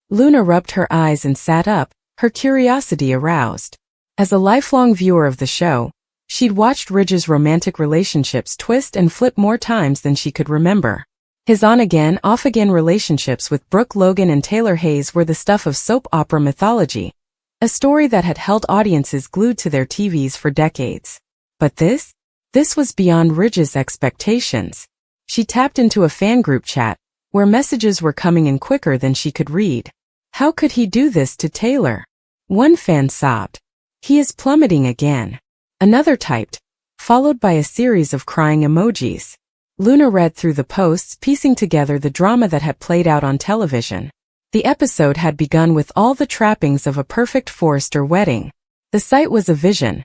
Luna rubbed her eyes and sat up, her curiosity aroused. As a lifelong viewer of the show, she'd watched Ridge's romantic relationships twist and flip more times than she could remember. His on-again, off-again relationships with Brooke Logan and Taylor Hayes were the stuff of soap opera mythology, a story that had held audiences glued to their TVs for decades. But this was beyond Ridge's expectations. She tapped into a fan group chat, where messages were coming in quicker than she could read. How could he do this to Taylor? One fan sobbed. He is plummeting again. Another typed, followed by a series of crying emojis. Luna read through the posts, piecing together the drama that had played out on television. The episode had begun with all the trappings of a perfect Forrester wedding. The site was a vision.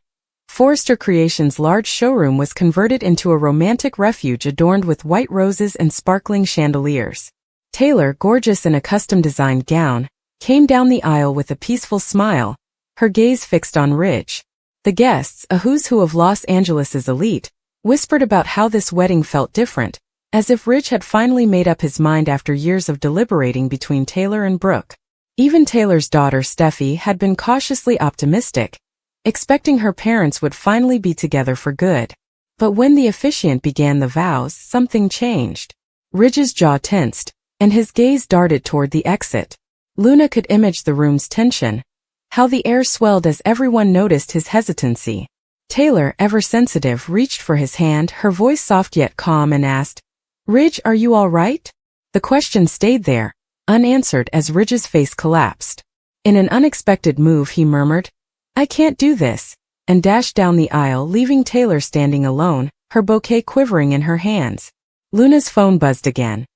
Forrester Creations' large showroom was converted into a romantic refuge adorned with white roses and sparkling chandeliers. Taylor, gorgeous in a custom-designed gown, came down the aisle with a peaceful smile, her gaze fixed on Ridge. The guests, a who's who of Los Angeles' elite, whispered about how this wedding felt different, as if Ridge had finally made up his mind after years of deliberating between Taylor and Brooke. Even Taylor's daughter Steffi had been cautiously optimistic, expecting her parents would finally be together for good. But when the officiant began the vows, something changed. Ridge's jaw tensed, and his gaze darted toward the exit. Luna could image the room's tension, how the air swelled as everyone noticed his hesitancy. Taylor, ever sensitive, reached for his hand, her voice soft yet calm, and asked, "Ridge, are you all right?" The question stayed there, unanswered as Ridge's face collapsed. In an unexpected move he murmured, "I can't do this," and dashed down the aisle, leaving Taylor standing alone, her bouquet quivering in her hands. Luna's phone buzzed again.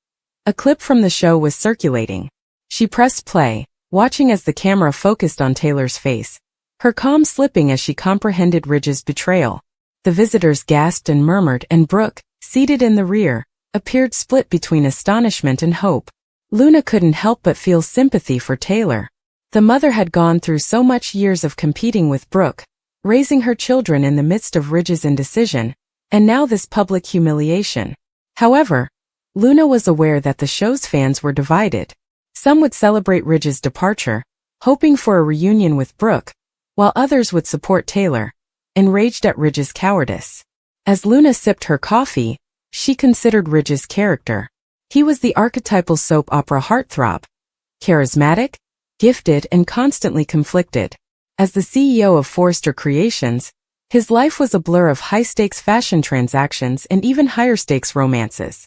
A clip from the show was circulating. She pressed play, watching as the camera focused on Taylor's face, her calm slipping as she comprehended Ridge's betrayal. The visitors gasped and murmured, and Brooke, seated in the rear, appeared split between astonishment and hope. Luna couldn't help but feel sympathy for Taylor. The mother had gone through so much years of competing with Brooke, raising her children in the midst of Ridge's indecision, and now this public humiliation. However, Luna was aware that the show's fans were divided. Some would celebrate Ridge's departure, hoping for a reunion with Brooke, while others would support Taylor, enraged at Ridge's cowardice. As Luna sipped her coffee, she considered Ridge's character. He was the archetypal soap opera heartthrob, charismatic, gifted, and constantly conflicted. As the CEO of Forrester Creations, his life was a blur of high-stakes fashion transactions and even higher-stakes romances.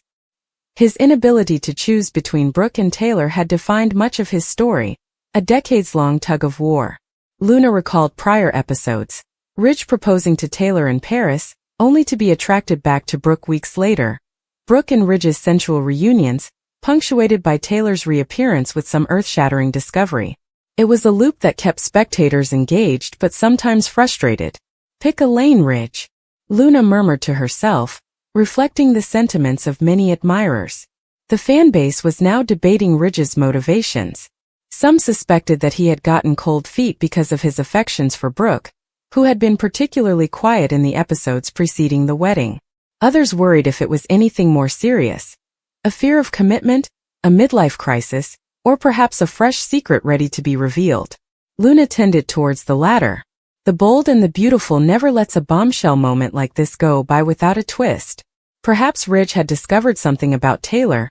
His inability to choose between Brooke and Taylor had defined much of his story, a decades-long tug-of-war. Luna recalled prior episodes, Ridge proposing to Taylor in Paris, only to be attracted back to Brooke weeks later, Brooke and Ridge's sensual reunions, punctuated by Taylor's reappearance with some earth-shattering discovery. It was a loop that kept spectators engaged but sometimes frustrated. "Pick a lane, Ridge," Luna murmured to herself, reflecting the sentiments of many admirers. The fanbase was now debating Ridge's motivations. Some suspected that he had gotten cold feet because of his affections for Brooke, who had been particularly quiet in the episodes preceding the wedding. Others worried if it was anything more serious, a fear of commitment, a midlife crisis, or perhaps a fresh secret ready to be revealed. Luna tended towards the latter. The bold and the beautiful never lets a bombshell moment like this go by without a twist. Perhaps Ridge had discovered something about Taylor,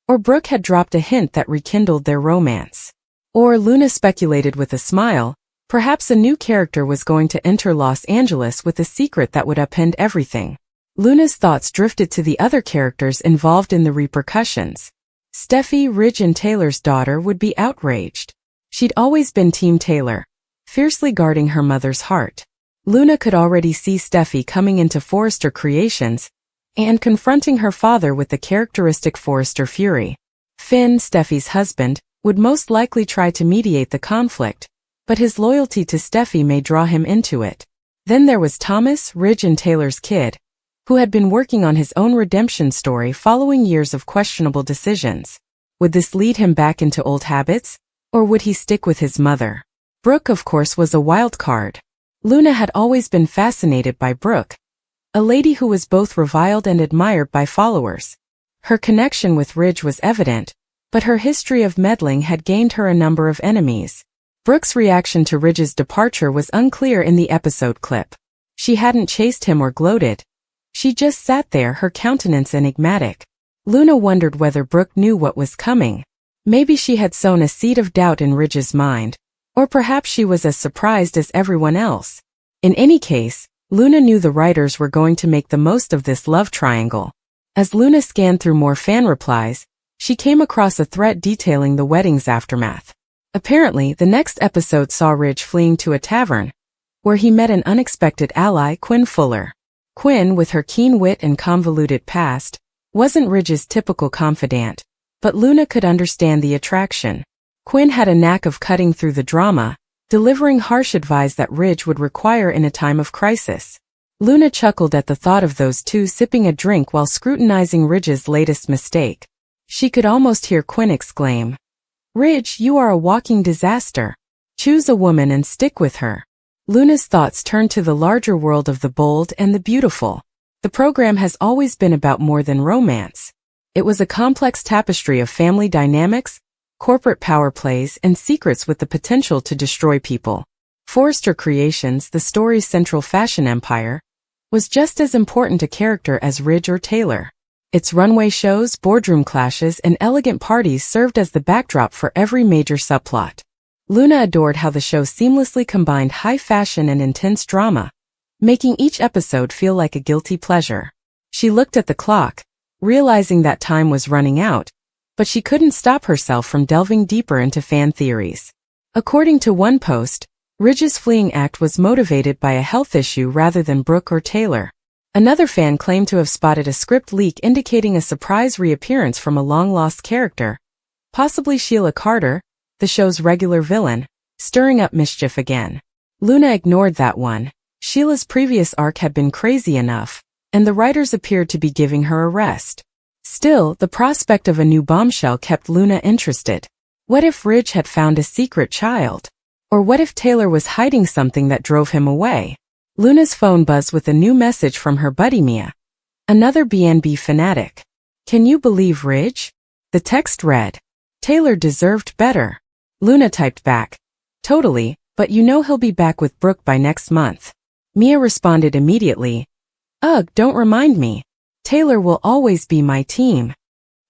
or Brooke had dropped a hint that rekindled their romance. Or, Luna speculated with a smile, perhaps a new character was going to enter Los Angeles with a secret that would upend everything. Luna's thoughts drifted to the other characters involved in the repercussions. Steffi, Ridge, and Taylor's daughter would be outraged. She'd always been Team Taylor, fiercely guarding her mother's heart. Luna could already see Steffi coming into Forrester Creations and confronting her father with the characteristic Forrester fury. Finn, Steffi's husband, would most likely try to mediate the conflict, but his loyalty to Steffi may draw him into it. Then there was Thomas, Ridge and Taylor's kid, who had been working on his own redemption story following years of questionable decisions. Would this lead him back into old habits, or would he stick with his mother? Brooke, of course, was a wild card. Luna had always been fascinated by Brooke, a lady who was both reviled and admired by followers. Her connection with Ridge was evident, but her history of meddling had gained her a number of enemies. Brooke's reaction to Ridge's departure was unclear in the episode clip. She hadn't chased him or gloated. She just sat there, her countenance enigmatic. Luna wondered whether Brooke knew what was coming. Maybe she had sown a seed of doubt in Ridge's mind, or perhaps she was as surprised as everyone else. In any case, Luna knew the writers were going to make the most of this love triangle. As Luna scanned through more fan replies, she came across a thread detailing the wedding's aftermath. Apparently, the next episode saw Ridge fleeing to a tavern, where he met an unexpected ally, Quinn Fuller. Quinn, with her keen wit and convoluted past, wasn't Ridge's typical confidant, but Luna could understand the attraction. Quinn had a knack of cutting through the drama, delivering harsh advice that Ridge would require in a time of crisis. Luna chuckled at the thought of those two sipping a drink while scrutinizing Ridge's latest mistake. She could almost hear Quinn exclaim, "Ridge, you are a walking disaster. Choose a woman and stick with her." Luna's thoughts turned to the larger world of the bold and the beautiful. The program has always been about more than romance. It was a complex tapestry of family dynamics, corporate power plays, and secrets with the potential to destroy people. Forrester Creations, the story's central fashion empire, was just as important a character as Ridge or Taylor. Its runway shows, boardroom clashes, and elegant parties served as the backdrop for every major subplot. Luna adored how the show seamlessly combined high fashion and intense drama, making each episode feel like a guilty pleasure. She looked at the clock, realizing that time was running out, but she couldn't stop herself from delving deeper into fan theories. According to one post, Ridge's fleeing act was motivated by a health issue rather than Brooke or Taylor. Another fan claimed to have spotted a script leak indicating a surprise reappearance from a long-lost character, possibly Sheila Carter, the show's regular villain, stirring up mischief again. Luna ignored that one. Sheila's previous arc had been crazy enough, and the writers appeared to be giving her a rest. Still, the prospect of a new bombshell kept Luna interested. What if Ridge had found a secret child? Or what if Taylor was hiding something that drove him away? Luna's phone buzzed with a new message from her buddy Mia, another BNB fanatic. "Can you believe Ridge?" The text read, "Taylor deserved better." Luna typed back, "Totally, but you know he'll be back with Brooke by next month." Mia responded immediately, "Ugh, don't remind me. Taylor will always be my team."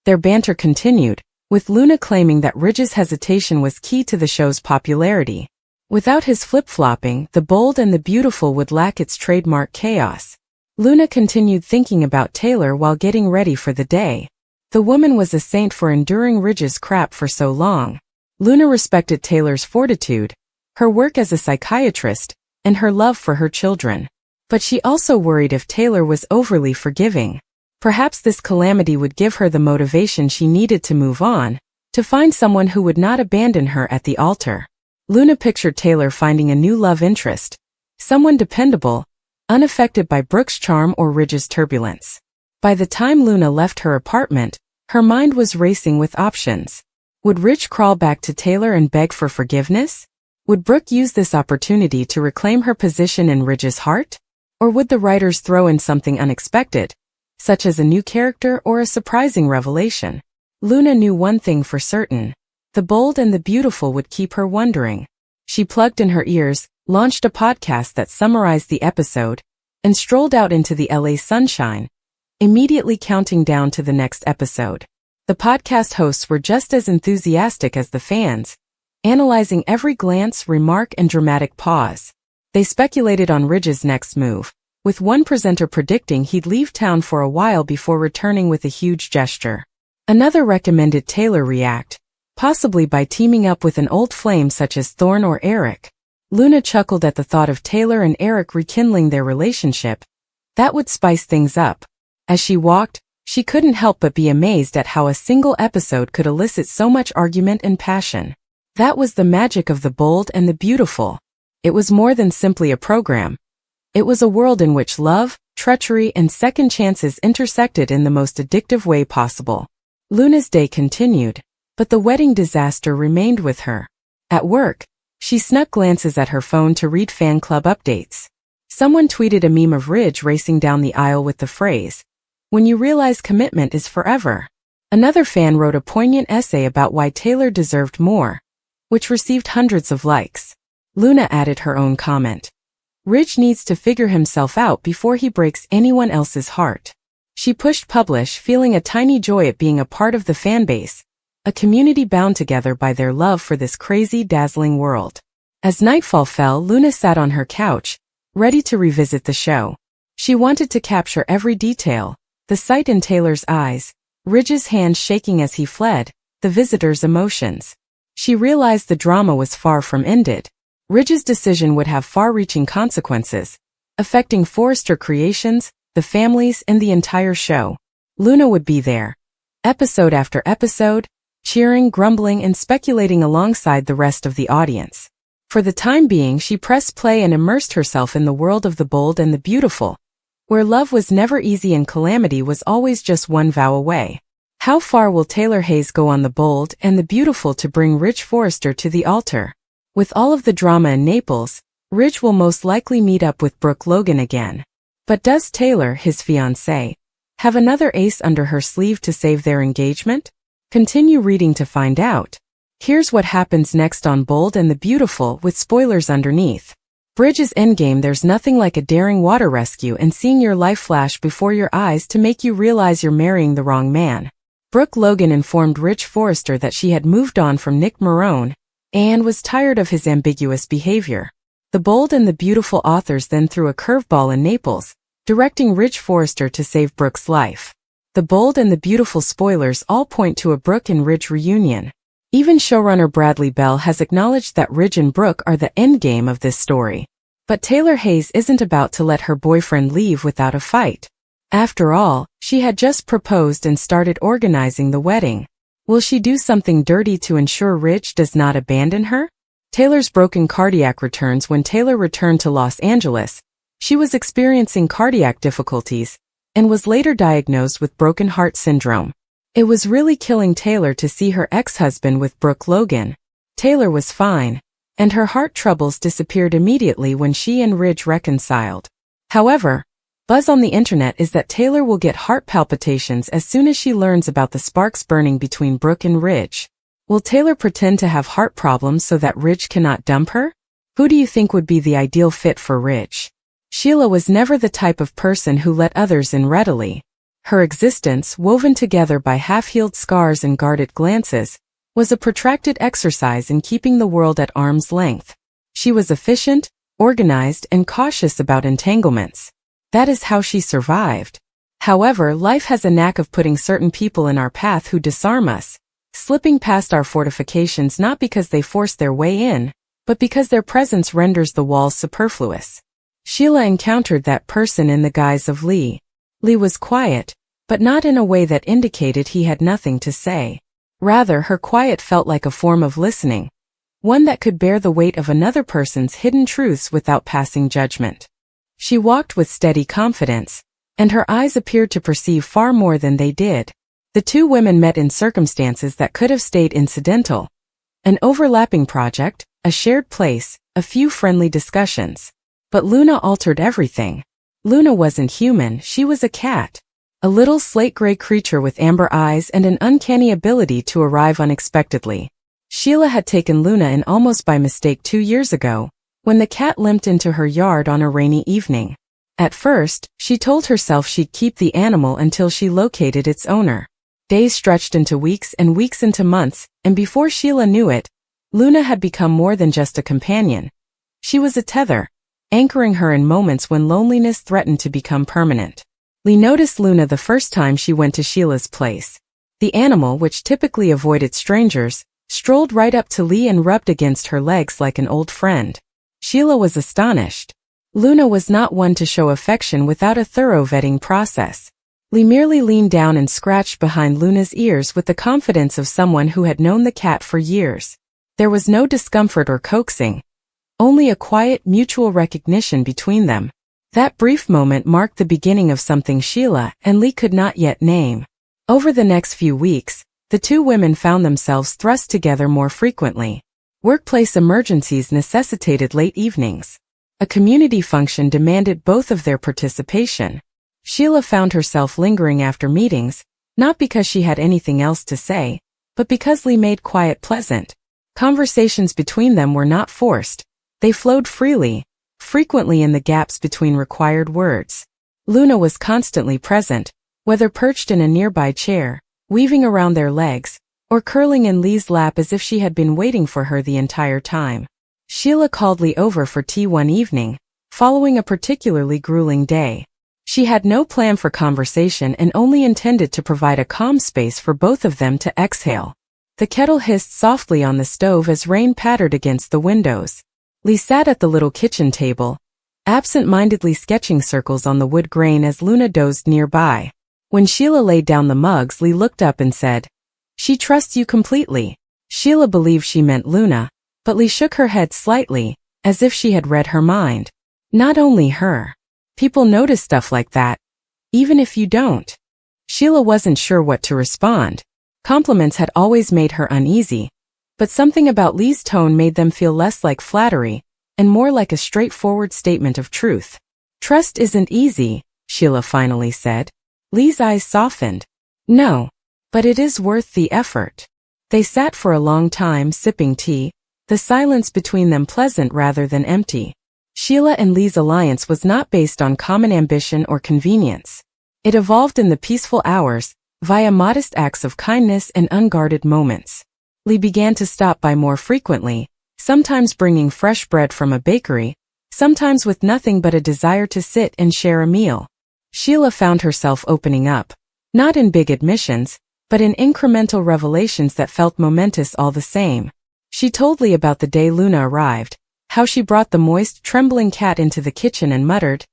Their banter continued, with Luna claiming that Ridge's hesitation was key to the show's popularity. Without his flip-flopping, the bold and the beautiful would lack its trademark chaos. Luna continued thinking about Taylor while getting ready for the day. The woman was a saint for enduring Ridge's crap for so long. Luna respected Taylor's fortitude, her work as a psychiatrist, and her love for her children. But she also worried if Taylor was overly forgiving. Perhaps this calamity would give her the motivation she needed to move on, to find someone who would not abandon her at the altar. Luna pictured Taylor finding a new love interest, someone dependable, unaffected by Brooke's charm or Ridge's turbulence. By the time Luna left her apartment, her mind was racing with options. Would Ridge crawl back to Taylor and beg for forgiveness? Would Brooke use this opportunity to reclaim her position in Ridge's heart? Or would the writers throw in something unexpected, such as a new character or a surprising revelation? Luna knew one thing for certain. The bold and the beautiful would keep her wondering. She plugged in her ears, launched a podcast that summarized the episode, and strolled out into the LA sunshine, immediately counting down to the next episode. The podcast hosts were just as enthusiastic as the fans, analyzing every glance, remark, and dramatic pause. They speculated on Ridge's next move, with one presenter predicting he'd leave town for a while before returning with a huge gesture. Another recommended Taylor react, possibly by teaming up with an old flame such as Thorne or Eric. Luna chuckled at the thought of Taylor and Eric rekindling their relationship. That would spice things up. As she walked, she couldn't help but be amazed at how a single episode could elicit so much argument and passion. That was the magic of the bold and the beautiful. It was more than simply a program. It was a world in which love, treachery, and second chances intersected in the most addictive way possible. Luna's day continued, but the wedding disaster remained with her. At work, she snuck glances at her phone to read fan club updates. Someone tweeted a meme of Ridge racing down the aisle with the phrase, "When you realize commitment is forever." Another fan wrote a poignant essay about why Taylor deserved more, which received hundreds of likes. Luna added her own comment. Ridge needs to figure himself out before he breaks anyone else's heart. She pushed publish, feeling a tiny joy at being a part of the fanbase, a community bound together by their love for this crazy, dazzling world. As nightfall fell, Luna sat on her couch, ready to revisit the show. She wanted to capture every detail, the sight in Taylor's eyes, Ridge's hand shaking as he fled, the visitors' emotions. She realized the drama was far from ended. Ridge's decision would have far-reaching consequences, affecting Forrester Creations, the families, and the entire show. Luna would be there, episode after episode, cheering, grumbling, and speculating alongside the rest of the audience. For the time being, she pressed play and immersed herself in the world of the bold and the beautiful, where love was never easy and calamity was always just one vow away. How far will Taylor Hayes go on the bold and the beautiful to bring Ridge Forrester to the altar? With all of the drama in Naples, Ridge will most likely meet up with Brooke Logan again. But does Taylor, his fiancée, have another ace under her sleeve to save their engagement? Continue reading to find out. Here's what happens next on Bold and the Beautiful with spoilers underneath. Bridge's endgame. There's nothing like a daring water rescue and seeing your life flash before your eyes to make you realize you're marrying the wrong man. Brooke Logan informed Ridge Forrester that she had moved on from Nick Marone and was tired of his ambiguous behavior. The Bold and the Beautiful authors then threw a curveball in Naples, directing Ridge Forrester to save Brooke's life. The Bold and the Beautiful spoilers all point to a Brooke and Ridge reunion. Even showrunner Bradley Bell has acknowledged that Ridge and Brooke are the endgame of this story. But Taylor Hayes isn't about to let her boyfriend leave without a fight. After all, she had just proposed and started organizing the wedding. Will she do something dirty to ensure Ridge does not abandon her? Taylor's broken cardiac returns. When Taylor returned to Los Angeles, she was experiencing cardiac difficulties and was later diagnosed with broken heart syndrome. It was really killing Taylor to see her ex-husband with Brooke Logan. Taylor was fine, and her heart troubles disappeared immediately when she and Ridge reconciled. However, buzz on the internet is that Taylor will get heart palpitations as soon as she learns about the sparks burning between Brooke and Ridge. Will Taylor pretend to have heart problems so that Ridge cannot dump her? Who do you think would be the ideal fit for Ridge? Sheila was never the type of person who let others in readily. Her existence, woven together by half-healed scars and guarded glances, was a protracted exercise in keeping the world at arm's length. She was efficient, organized, and cautious about entanglements. That is how she survived. However, life has a knack of putting certain people in our path who disarm us, slipping past our fortifications not because they force their way in, but because their presence renders the walls superfluous. Sheila encountered that person in the guise of Lee. Lee was quiet, but not in a way that indicated he had nothing to say. Rather, her quiet felt like a form of listening, one that could bear the weight of another person's hidden truths without passing judgment. She walked with steady confidence, and her eyes appeared to perceive far more than they did. The two women met in circumstances that could have stayed incidental. An overlapping project, a shared place, a few friendly discussions. But Luna altered everything. Luna wasn't human, she was a cat. A little slate-gray creature with amber eyes and an uncanny ability to arrive unexpectedly. Sheila had taken Luna in almost by mistake 2 years ago, when the cat limped into her yard on a rainy evening. At first, she told herself she'd keep the animal until she located its owner. Days stretched into weeks and weeks into months, and before Sheila knew it, Luna had become more than just a companion. She was a tether, anchoring her in moments when loneliness threatened to become permanent. Lee noticed Luna the first time she went to Sheila's place. The animal, which typically avoided strangers, strolled right up to Lee and rubbed against her legs like an old friend. Sheila was astonished. Luna was not one to show affection without a thorough vetting process. Lee merely leaned down and scratched behind Luna's ears with the confidence of someone who had known the cat for years. There was no discomfort or coaxing, only a quiet mutual recognition between them. That brief moment marked the beginning of something Sheila and Lee could not yet name. Over the next few weeks, the two women found themselves thrust together more frequently. Workplace emergencies necessitated late evenings. A community function demanded both of their participation. Sheila found herself lingering after meetings, Not because she had anything else to say, but because Lee made quiet pleasant. Conversations between them were not forced. They flowed freely, frequently in the gaps between required words. Luna was constantly present, whether perched in a nearby chair, weaving around their legs, or curling in Lee's lap as if she had been waiting for her the entire time. Sheila called Lee over for tea one evening, following a particularly grueling day. She had no plan for conversation and only intended to provide a calm space for both of them to exhale. The kettle hissed softly on the stove as rain pattered against the windows. Lee sat at the little kitchen table, absent-mindedly sketching circles on the wood grain as Luna dozed nearby. When Sheila laid down the mugs, Lee looked up and said, "She trusts you completely." Sheila believed she meant Luna, but Lee shook her head slightly, as if she had read her mind. Not only her. People notice stuff like that, even if you don't. Sheila wasn't sure what to respond. Compliments had always made her uneasy, but something about Lee's tone made them feel less like flattery and more like a straightforward statement of truth. "Trust isn't easy," Sheila finally said. Lee's eyes softened. "No, but it is worth the effort." They sat for a long time sipping tea, the silence between them pleasant rather than empty. Sheila and Lee's alliance was not based on common ambition or convenience. It evolved in the peaceful hours, via modest acts of kindness and unguarded moments. Lee began to stop by more frequently, sometimes bringing fresh bread from a bakery, sometimes with nothing but a desire to sit and share a meal. Sheila found herself opening up, not in big admissions, but in incremental revelations that felt momentous all the same. She told Lee about the day Luna arrived, how she brought the moist, trembling cat into the kitchen and muttered,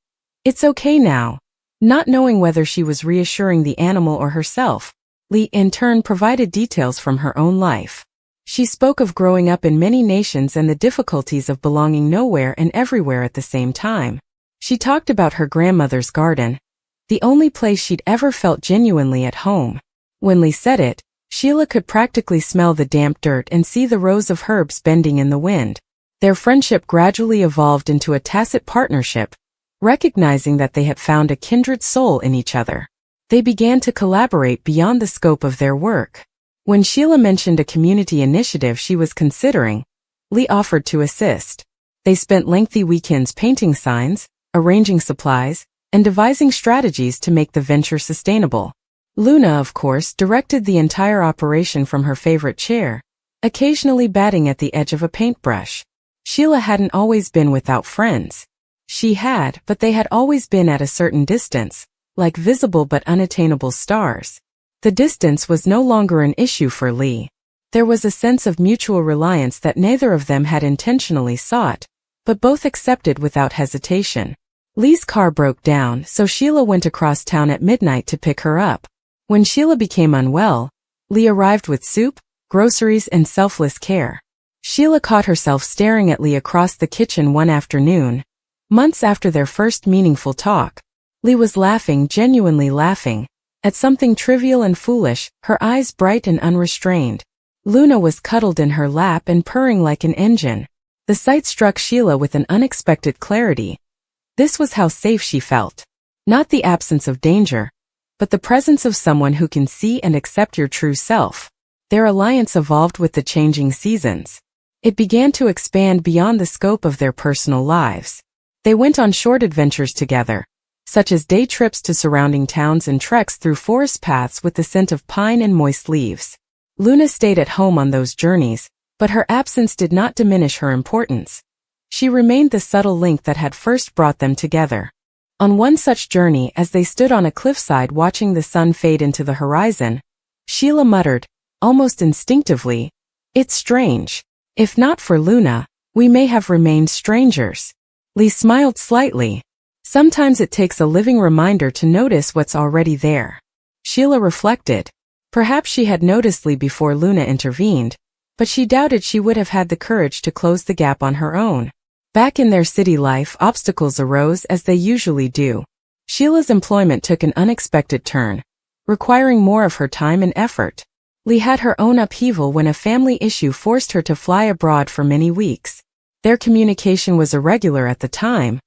"It's okay now," not knowing whether she was reassuring the animal or herself. Lee, in turn, provided details from her own life. She spoke of growing up in many nations and the difficulties of belonging nowhere and everywhere at the same time. She talked about her grandmother's garden, the only place she'd ever felt genuinely at home. When Lee said it, Sheila could practically smell the damp dirt and see the rows of herbs bending in the wind. Their friendship gradually evolved into a tacit partnership, recognizing that they had found a kindred soul in each other. They began to collaborate beyond the scope of their work. When Sheila mentioned a community initiative she was considering, Lee offered to assist. They spent lengthy weekends painting signs, arranging supplies, and devising strategies to make the venture sustainable. Luna, of course, directed the entire operation from her favorite chair, occasionally batting at the edge of a paintbrush. Sheila hadn't always been without friends. She had, but they had always been at a certain distance, like visible but unattainable stars. The distance was no longer an issue for Lee. There was a sense of mutual reliance that neither of them had intentionally sought, but both accepted without hesitation. Lee's car broke down, so Sheila went across town at midnight to pick her up. When Sheila became unwell, Lee arrived with soup, groceries, and selfless care. Sheila caught herself staring at Lee across the kitchen one afternoon, months after their first meaningful talk. Lee was laughing, genuinely laughing, at something trivial and foolish, her eyes bright and unrestrained. Luna was cuddled in her lap and purring like an engine. The sight struck Sheila with an unexpected clarity. This was how safe she felt. Not the absence of danger, but the presence of someone who can see and accept your true self. Their alliance evolved with the changing seasons. It began to expand beyond the scope of their personal lives. They went on short adventures together, such as day trips to surrounding towns and treks through forest paths with the scent of pine and moist leaves. Luna stayed at home on those journeys, but her absence did not diminish her importance. She remained the subtle link that had first brought them together. On one such journey, as they stood on a cliffside watching the sun fade into the horizon, Sheila muttered, almost instinctively, "It's strange. If not for Luna, we may have remained strangers." Lee smiled slightly. Sometimes it takes a living reminder to notice what's already there. Sheila reflected. Perhaps she had noticed Lee before Luna intervened, but she doubted she would have had the courage to close the gap on her own. Back in their city life, obstacles arose as they usually do. Sheila's employment took an unexpected turn, requiring more of her time and effort. Lee had her own upheaval when a family issue forced her to fly abroad for many weeks. Their communication was irregular at the time,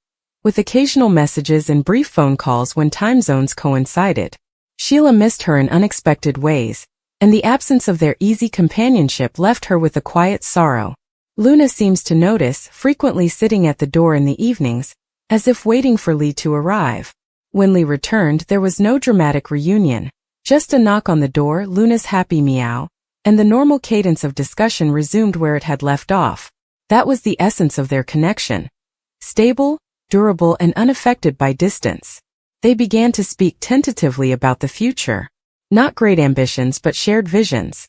with occasional messages and brief phone calls when time zones coincided. Sheila missed her in unexpected ways, and the absence of their easy companionship left her with a quiet sorrow. Luna seems to notice, frequently sitting at the door in the evenings, as if waiting for Lee to arrive. When Lee returned, there was no dramatic reunion. Just a knock on the door, Luna's happy meow, and the normal cadence of discussion resumed where it had left off. That was the essence of their connection. Stable, durable, and unaffected by distance. They began to speak tentatively about the future. Not great ambitions but shared visions.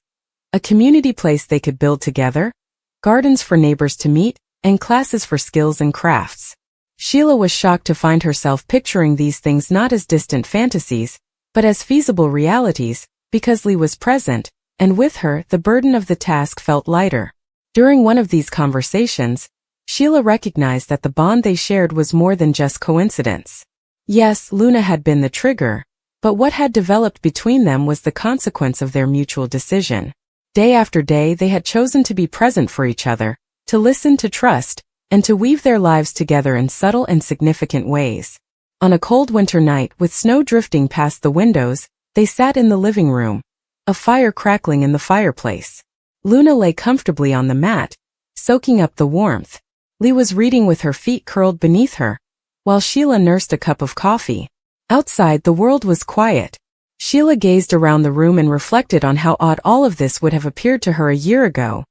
A community place they could build together, gardens for neighbors to meet, and classes for skills and crafts. Sheila was shocked to find herself picturing these things not as distant fantasies, but as feasible realities, because Lee was present, and with her, the burden of the task felt lighter. During one of these conversations, Sheila recognized that the bond they shared was more than just coincidence. Yes, Luna had been the trigger, but what had developed between them was the consequence of their mutual decision. Day after day they had chosen to be present for each other, to listen, to trust, and to weave their lives together in subtle and significant ways. On a cold winter night, with snow drifting past the windows, they sat in the living room, a fire crackling in the fireplace. Luna lay comfortably on the mat, soaking up the warmth. Lee was reading with her feet curled beneath her, while Sheila nursed a cup of coffee. Outside, the world was quiet. Sheila gazed around the room and reflected on how odd all of this would have appeared to her a year ago.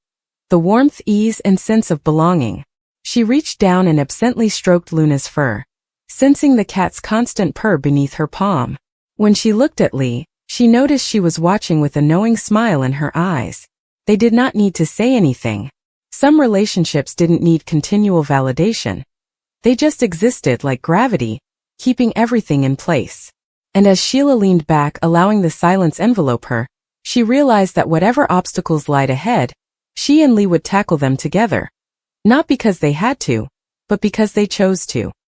The warmth, ease, and sense of belonging. She reached down and absently stroked Luna's fur, sensing the cat's constant purr beneath her palm. When she looked at Lee, she noticed she was watching with a knowing smile in her eyes. They did not need to say anything. Some relationships didn't need continual validation. They just existed like gravity, keeping everything in place. And as Sheila leaned back, allowing the silence envelope her, she realized that whatever obstacles lied ahead, she and Lee would tackle them together. Not because they had to, but because they chose to.